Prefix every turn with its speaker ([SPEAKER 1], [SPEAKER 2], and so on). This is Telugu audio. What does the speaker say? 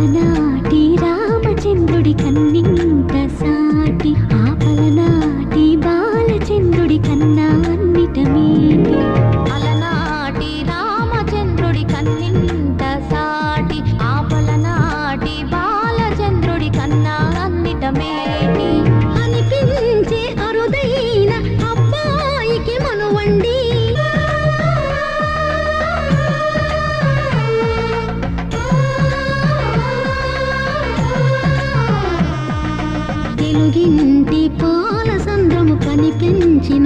[SPEAKER 1] పలనాటి రామచంద్రుడి కన్నింత సాటి, ఆ పలనాటి బాలచంద్రుడి కన్నా అన్నిట మేటి.
[SPEAKER 2] అలనాటి రామచంద్రుడి కన్నింత సాటి, ఆ పలనాటి బాలచంద్రుడి కన్నా అన్నిట మేటి.
[SPEAKER 1] అనిపించే అరుదైన అబ్బాయికి మనువండి, తెలుగింటి పాల సంద్రము కనిపించిన